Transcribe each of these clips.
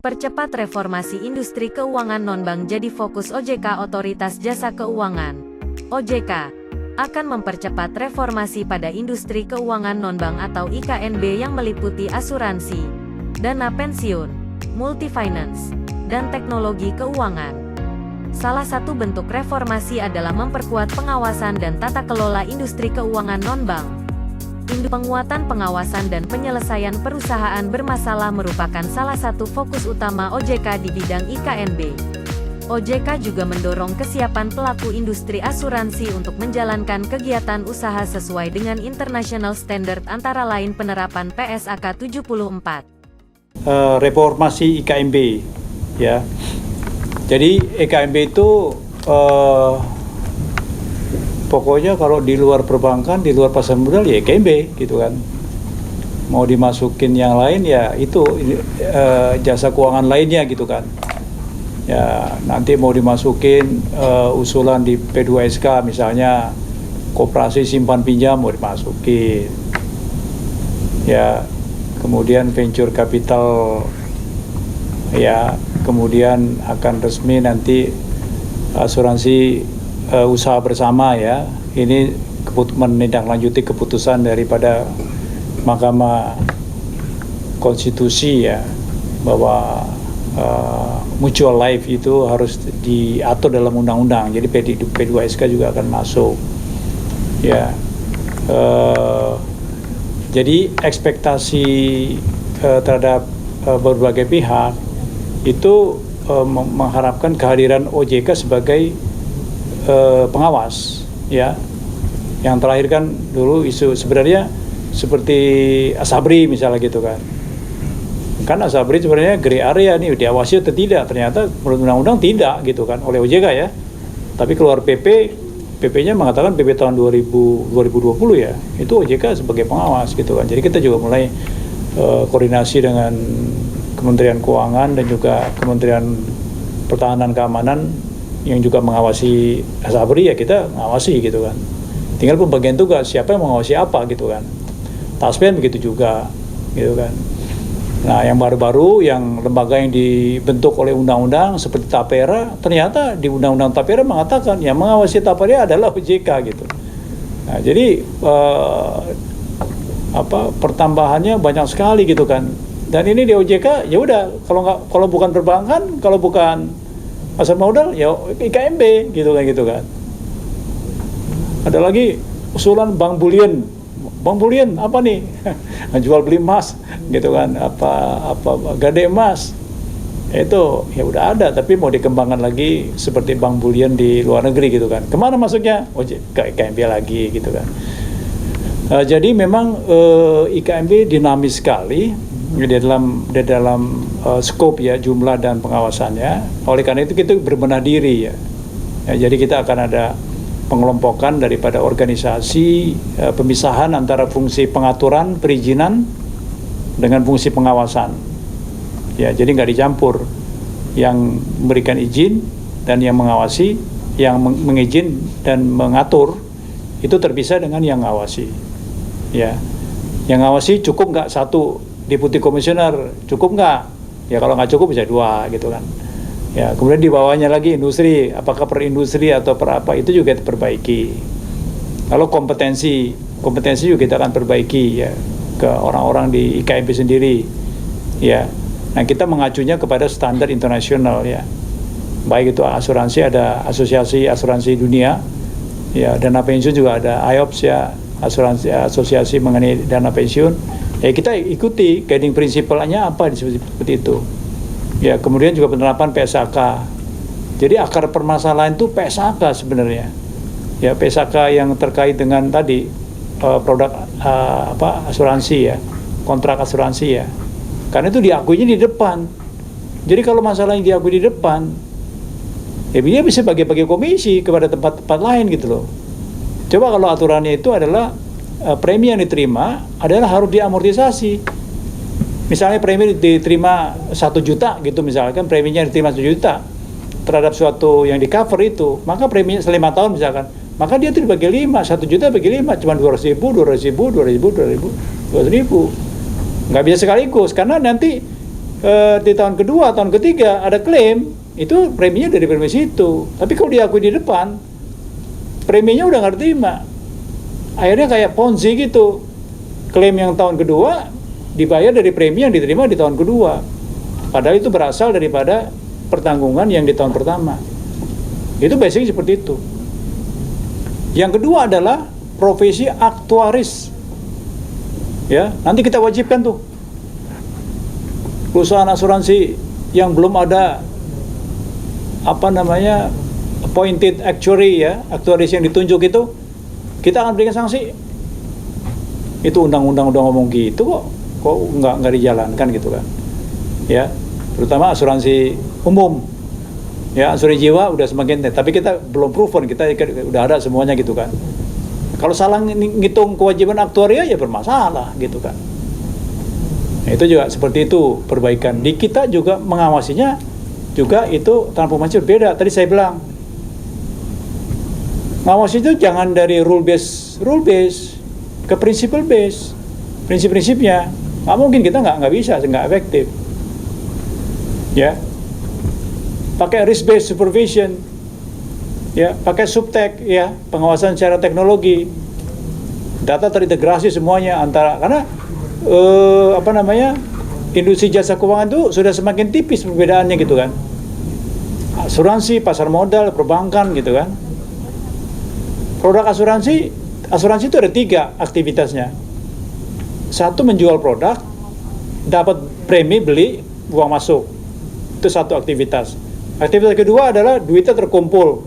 Percepat reformasi industri keuangan non-bank jadi fokus OJK Otoritas Jasa Keuangan. OJK akan mempercepat reformasi pada industri keuangan non-bank atau IKNB yang meliputi asuransi, dana pensiun, multifinance, dan teknologi keuangan. Salah satu bentuk reformasi adalah memperkuat pengawasan dan tata kelola industri keuangan non-bank. Penguatan pengawasan dan penyelesaian perusahaan bermasalah merupakan salah satu fokus utama OJK di bidang IKNB. OJK juga mendorong kesiapan pelaku industri asuransi untuk menjalankan kegiatan usaha sesuai dengan international standard antara lain penerapan PSAK 74. Reformasi IKNB, ya. Jadi IKNB itu pokoknya kalau di luar perbankan, di luar pasar modal ya IKNB gitu kan. Mau dimasukin yang lain ya itu jasa keuangan lainnya gitu kan. Ya nanti mau dimasukin usulan di P2SK misalnya koperasi simpan pinjam mau dimasukin. Ya kemudian venture capital ya kemudian akan resmi nanti asuransi usaha bersama ya. Ini menindaklanjuti keputusan daripada Mahkamah Konstitusi ya bahwa mutual life itu harus diatur dalam undang-undang. Jadi P2SK juga akan masuk ya. Jadi ekspektasi terhadap berbagai pihak itu mengharapkan kehadiran OJK sebagai pengawas ya. Yang terakhir kan dulu isu sebenarnya seperti Asabri misalnya gitu kan Asabri sebenarnya gray area nih diawasi atau tidak, ternyata menurut undang-undang tidak gitu kan oleh OJK ya, tapi keluar PP-nya mengatakan PP tahun 2020 ya, itu OJK sebagai pengawas gitu kan. Jadi kita juga mulai koordinasi dengan Kementerian Keuangan dan juga Kementerian Pertahanan Keamanan yang juga mengawasi Asabri ya, kita mengawasi gitu kan. Tinggal pembagian tugas siapa yang mengawasi apa gitu kan. Taspen begitu juga gitu kan. Nah yang baru-baru yang lembaga yang dibentuk oleh undang-undang seperti Tapera, ternyata di undang-undang Tapera mengatakan yang mengawasi Tapera adalah OJK gitu. Nah jadi pertambahannya banyak sekali gitu kan. Dan ini di OJK ya udah, kalau bukan perbankan, kalau bukan pasar modal ya IKNB gitu kan. Ada lagi usulan bank bullion. Bank bullion apa nih? Jual beli emas gitu kan, gade emas. Itu ya udah ada, tapi mau dikembangkan lagi seperti bank bullion di luar negeri gitu kan. Kemana masuknya? Ke IKNB lagi gitu kan. Jadi memang IKNB dinamis sekali di dalam skop ya, jumlah dan pengawasannya. Oleh karena itu kita berbenah diri ya. Jadi kita akan ada pengelompokan daripada organisasi, pemisahan antara fungsi pengaturan perizinan dengan fungsi pengawasan. Ya, jadi nggak dicampur. Yang memberikan izin dan yang mengawasi, yang mengizin dan mengatur itu terpisah dengan yang ngawasi. Ya, yang ngawasi cukup nggak satu deputi komisioner, cukup nggak? Ya kalau nggak cukup bisa dua gitu kan. Ya kemudian di bawahnya lagi industri, apakah per industri atau per apa, itu juga diperbaiki. Lalu kompetensi juga kita akan perbaiki ya ke orang-orang di IKNB sendiri. Ya, nah kita mengacunya kepada standar internasional ya. Baik itu asuransi, ada asosiasi asuransi dunia, ya dana pensiun juga ada IOPS ya, asosiasi mengenai dana pensiun. Ya kita ikuti guiding principle-nya apa seperti itu. Ya kemudian juga penerapan PSAK. Jadi akar permasalahan itu PSAK sebenarnya. Ya PSAK yang terkait dengan tadi produk asuransi ya, kontrak asuransi ya. Karena itu diakuinya di depan. Jadi kalau masalah yang diakui di depan, ya dia bisa bagi-bagi komisi kepada tempat-tempat lain gitu loh. Coba kalau aturannya itu adalah premi yang diterima adalah harus diamortisasi. Misalnya premi diterima 1 juta gitu, misalkan preminya diterima 1 juta terhadap suatu yang di cover itu, maka preminya selama 5 tahun misalkan, maka dia itu dibagi 5, 1 juta bagi 5 cuma 200 ribu, nggak bisa sekaligus karena nanti di tahun kedua, tahun ketiga ada klaim, itu preminya dari premi situ. Tapi kalau diakui di depan, preminya udah nggak diterima. Akhirnya kayak Ponzi gitu. Klaim yang tahun kedua dibayar dari premi yang diterima di tahun kedua. Padahal itu berasal daripada pertanggungan yang di tahun pertama. Itu basicnya seperti itu. Yang kedua adalah profesi aktuaris. Ya, nanti kita wajibkan tuh perusahaan asuransi yang belum ada appointed actuary, ya, aktuaris yang ditunjuk itu, kita akan berikan sanksi. Itu undang-undang udah ngomong gitu kok nggak dijalankan gitu kan, ya, terutama asuransi umum, ya, asuransi jiwa udah semakin, tapi kita belum proven, kita udah ada semuanya gitu kan. Kalau salah ngitung kewajiban aktuaria ya bermasalah gitu kan. Nah, itu juga seperti itu perbaikan. Di kita juga mengawasinya juga itu transformasi berbeda. Tadi saya bilang, ngawasi itu jangan dari rule base ke principle base. Prinsip-prinsipnya nggak mungkin, kita nggak bisa, nggak efektif. Ya, pakai risk based supervision, ya, pakai subtek, ya, pengawasan secara teknologi, data terintegrasi semuanya karena industri jasa keuangan itu sudah semakin tipis perbedaannya gitu kan. Asuransi, pasar modal, perbankan gitu kan. Produk asuransi itu ada 3 aktivitasnya. Satu, menjual produk, dapat premi beli, uang masuk. Itu satu aktivitas. Aktivitas kedua adalah duitnya terkumpul,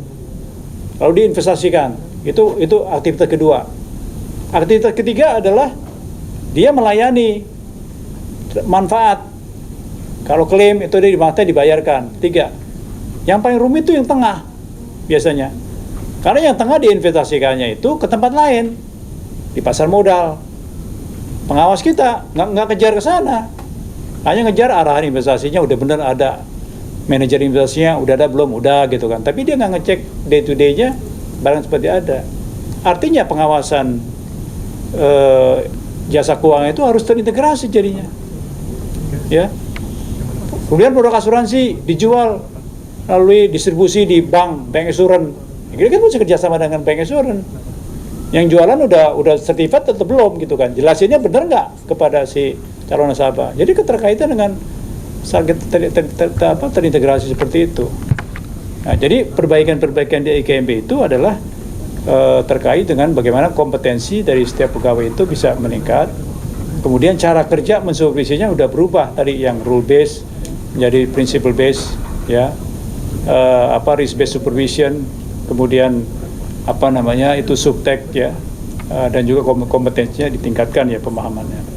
lalu diinvestasikan. Itu aktivitas kedua. Aktivitas ketiga adalah dia melayani manfaat. Kalau klaim itu dibayarkan. 3. Yang paling rumit itu yang tengah biasanya. Karena yang tengah diinvestasikannya itu ke tempat lain, di pasar modal. Pengawas kita nggak kejar ke sana, hanya ngejar arahan investasinya udah benar ada, manajer investasinya udah ada belum, udah gitu kan. Tapi dia nggak ngecek day to day-nya barang seperti ada. Artinya pengawasan jasa keuangan itu harus terintegrasi jadinya, ya. Kemudian produk asuransi dijual melalui distribusi di bank insurance, kita kan mesti kerjasama dengan bank insurance. Yang jualan udah sertifikat atau belum gitu kan, jelasinnya benar nggak kepada si calon nasabah. Jadi keterkaitan dengan terintegrasi seperti itu. Nah, jadi perbaikan di IKMB itu adalah terkait dengan bagaimana kompetensi dari setiap pegawai itu bisa meningkat. Kemudian cara kerja mensupervisinya udah berubah dari yang rule based menjadi principle based, ya, risk based supervision, kemudian itu subtek, ya, dan juga kompetensinya ditingkatkan, ya, pemahamannya.